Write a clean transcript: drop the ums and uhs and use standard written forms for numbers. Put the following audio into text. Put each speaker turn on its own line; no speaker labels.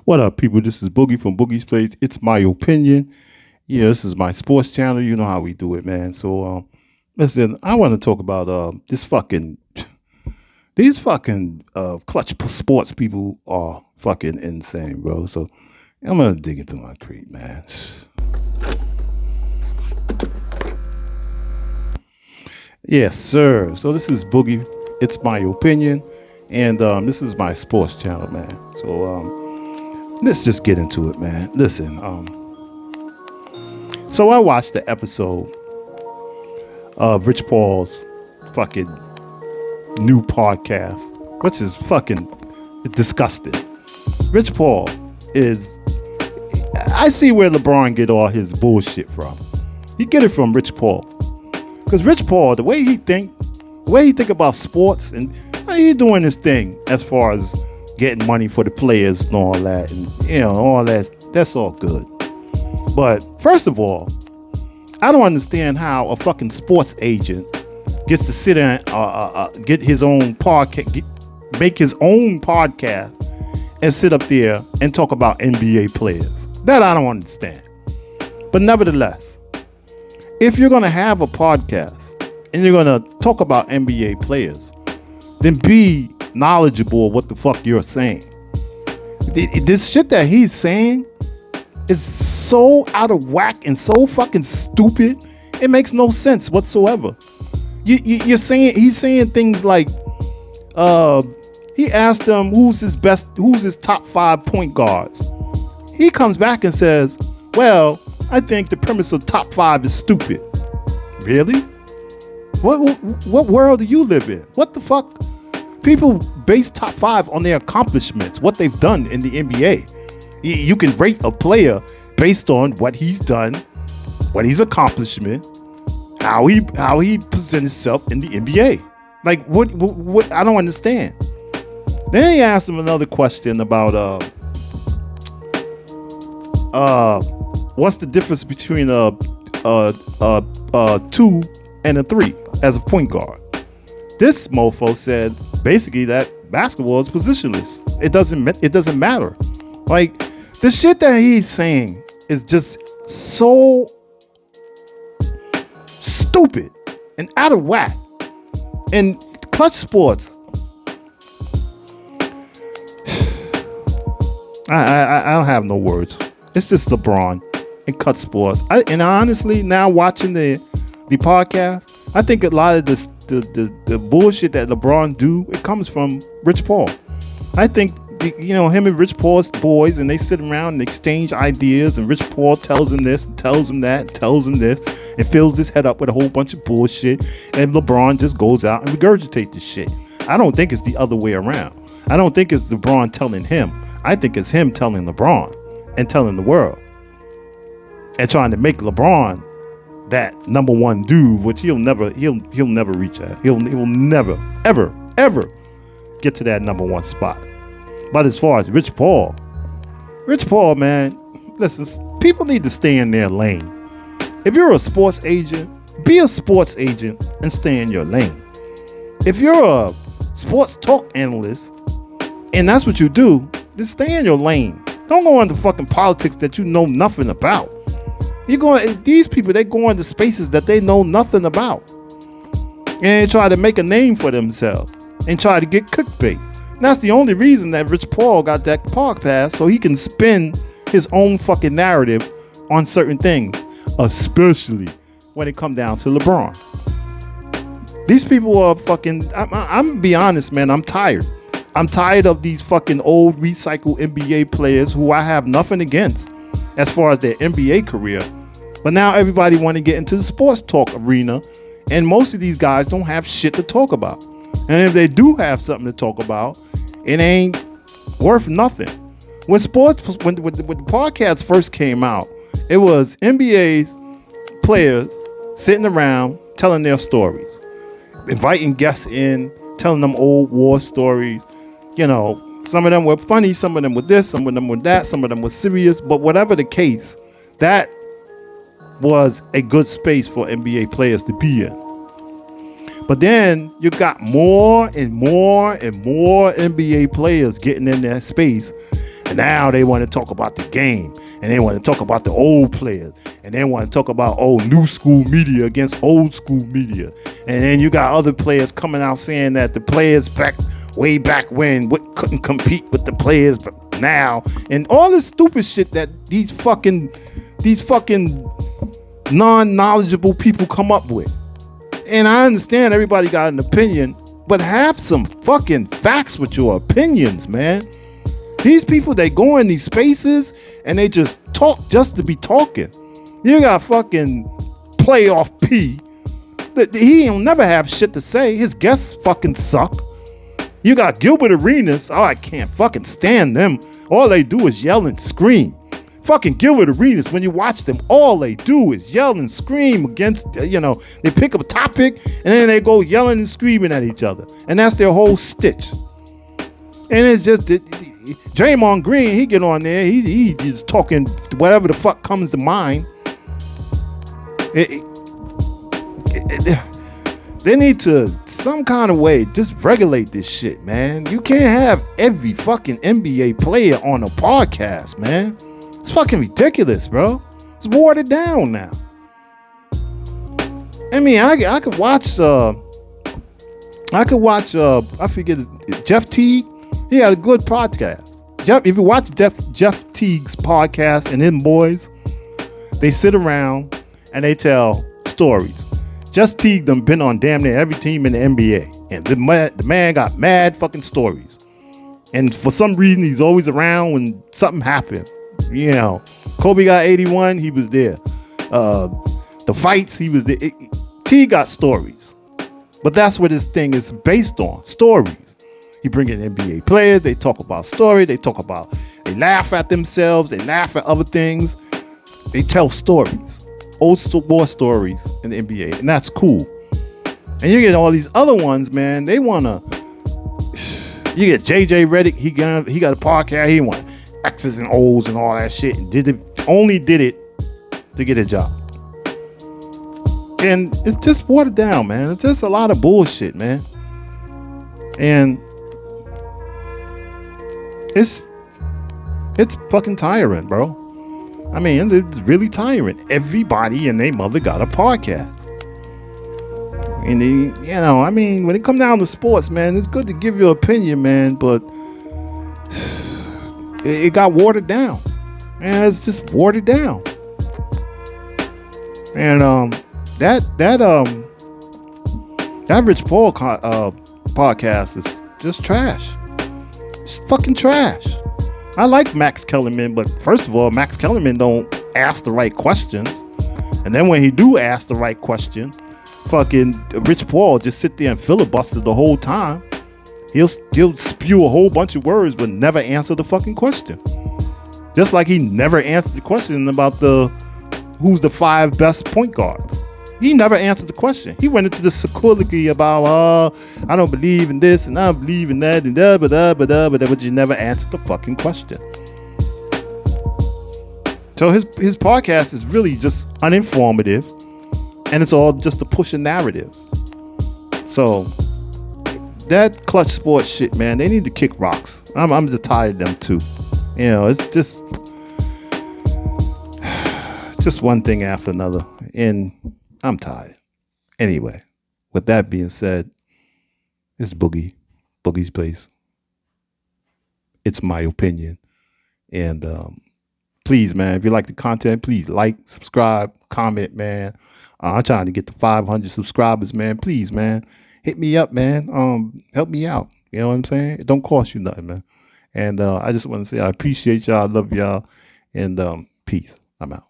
What up, people? This is Boogie from Boogie's Place. It's my opinion. Yeah, this is my sports channel. You know how we do it, man. So, listen, I want to talk about these fucking clutch sports people are fucking insane, bro. So, I'm gonna dig into my creep, man. Yes, sir. So this is Boogie. It's my opinion, and this is my sports channel, man. So, let's just get into it, man. Listen, so I watched the episode of Rich Paul's fucking new podcast, which is fucking disgusting. Rich Paul is, I see where LeBron get all his bullshit from. He get it from Rich Paul. Because Rich Paul, the way he think about sports, and he doing his thing as far as getting money for the players and all that, and all that's all good. But first of all, I don't understand how a fucking sports agent gets to sit and get his own podcast, make his own podcast, and sit up there and talk about NBA players. That I don't understand. But nevertheless, if you're gonna have a podcast and you're gonna talk about NBA players, then be knowledgeable of what the fuck you're saying. This shit that he's saying is so out of whack and so fucking stupid. It makes no sense whatsoever. He's saying things like, he asked them who's his top 5 point guards. He comes back and says, well, I think the premise of top 5 is stupid. Really? What world do you live in? What the fuck? People base top 5 on their accomplishments, what they've done in the NBA. You can rate a player based on what he's done, what his accomplishment, how he presents himself in the NBA. Like what I don't understand. Then he asked him another question about what's the difference between a 2 and a 3 as a point guard. This mofo said basically that basketball is positionless. It doesn't matter. Like, the shit that he's saying is just so stupid and out of whack. And clutch sports, I don't have no words. It's just LeBron and cut sports. And honestly, now watching the podcast, I think a lot of the bullshit that LeBron do, it comes from Rich Paul. I think him and Rich Paul's boys, and they sit around and exchange ideas, and Rich Paul tells him this, and tells him that, and tells him this, and fills his head up with a whole bunch of bullshit, and LeBron just goes out and regurgitates the shit. I don't think it's the other way around. I don't think it's LeBron telling him. I think it's him telling LeBron and telling the world, and trying to make LeBron that number one dude, which he'll never reach that. He'll never ever get to that number one spot. But as far as Rich Paul, man, listen, people need to stay in their lane. If you're a sports agent, be a sports agent and stay in your lane. If you're a sports talk analyst and that's what you do, then stay in your lane. Don't go into fucking politics that you know nothing about. These people, they go into spaces that they know nothing about, and they try to make a name for themselves and try to get clickbait. And that's the only reason that Rich Paul got that podcast, so he can spin his own fucking narrative on certain things, especially when it come down to LeBron. These people are fucking, I'm gonna be honest, man, I'm tired. I'm tired of these fucking old recycled NBA players who I have nothing against as far as their NBA career. But now everybody want to get into the sports talk arena, and most of these guys don't have shit to talk about. And if they do have something to talk about, it ain't worth nothing. When the podcast first came out, it was NBA's players sitting around telling their stories, inviting guests in, telling them old war stories. Some of them were funny, some of them were this, some of them were that, some of them were serious. But whatever the case, that was a good space for NBA players to be in. But then you got more and more and more NBA players getting in that space And now they want to talk about the game, and they want to talk about the old players, and they want to talk about new school media against old school media. And then you got other players coming out saying that the players way back when couldn't compete with the players now, and all this stupid shit that these fucking non-knowledgeable people come up with. And I understand everybody got an opinion, but have some fucking facts with your opinions, man. These people, they go in these spaces and they just talk just to be talking. You got fucking Playoff P. He don't never have shit to say. His guests fucking suck. You got Gilbert Arenas. Oh, I can't fucking stand them. All they do is yell and scream. Fucking Gilbert Arenas, when you watch them, all they do is yell and scream against, they pick up a topic and then they go yelling and screaming at each other. And that's their whole stitch. And it's just, Draymond Green, he get on there, he just talking whatever the fuck comes to mind. They need to, some kind of way, just regulate this shit, man. You can't have every fucking NBA player on a podcast, man. It's fucking ridiculous, bro. It's watered down now. I mean, I could watch, I forget, Jeff Teague. He had a good podcast. If you watch Jeff Teague's podcast and them boys, they sit around and they tell stories. Jeff Teague done been on damn near every team in the NBA. And the man got mad fucking stories. And for some reason, he's always around when something happened. Kobe got 81, he was there. The fights, he was there. Teague got stories. But that's what his thing is based on, stories. He bring in NBA players, they talk about story, they laugh at themselves, they laugh at other things. They tell stories. Old war stories in the NBA, and that's cool. And you get all these other ones, man. They wanna. You get JJ Redick. He got a podcast. He want X's and O's and all that shit, and only did it to get a job. And it's just watered down, man. It's just a lot of bullshit, man. And it's fucking tiring, bro. I mean, it's really tiring. Everybody and their mother got a podcast. And when it comes down to sports, man, it's good to give your opinion, man, but it got watered down. And it's just watered down. And that Rich Paul podcast is just trash. It's fucking trash. I like Max Kellerman, but first of all, Max Kellerman don't ask the right questions. And then when he do ask the right question, fucking Rich Paul just sit there and filibuster the whole time. He'll spew a whole bunch of words, but never answer the fucking question. Just like he never answered the question about who's the 5 best point guards. He never answered the question. He went into the soliloquy about, I don't believe in this and I don't believe in that and but you never answered the fucking question. So his podcast is really just uninformative, and it's all just to push a narrative. So that Clutch Sports shit, man, they need to kick rocks. I'm just tired of them too. It's just one thing after another, and I'm tired. Anyway, with that being said, it's Boogie's Place. It's my opinion. And please, man, if you like the content, please like, subscribe, comment, man. I'm trying to get to 500 subscribers, man. Please, man, hit me up, man. Help me out. You know what I'm saying? It don't cost you nothing, man. And I just want to say I appreciate y'all. I love y'all. And peace. I'm out.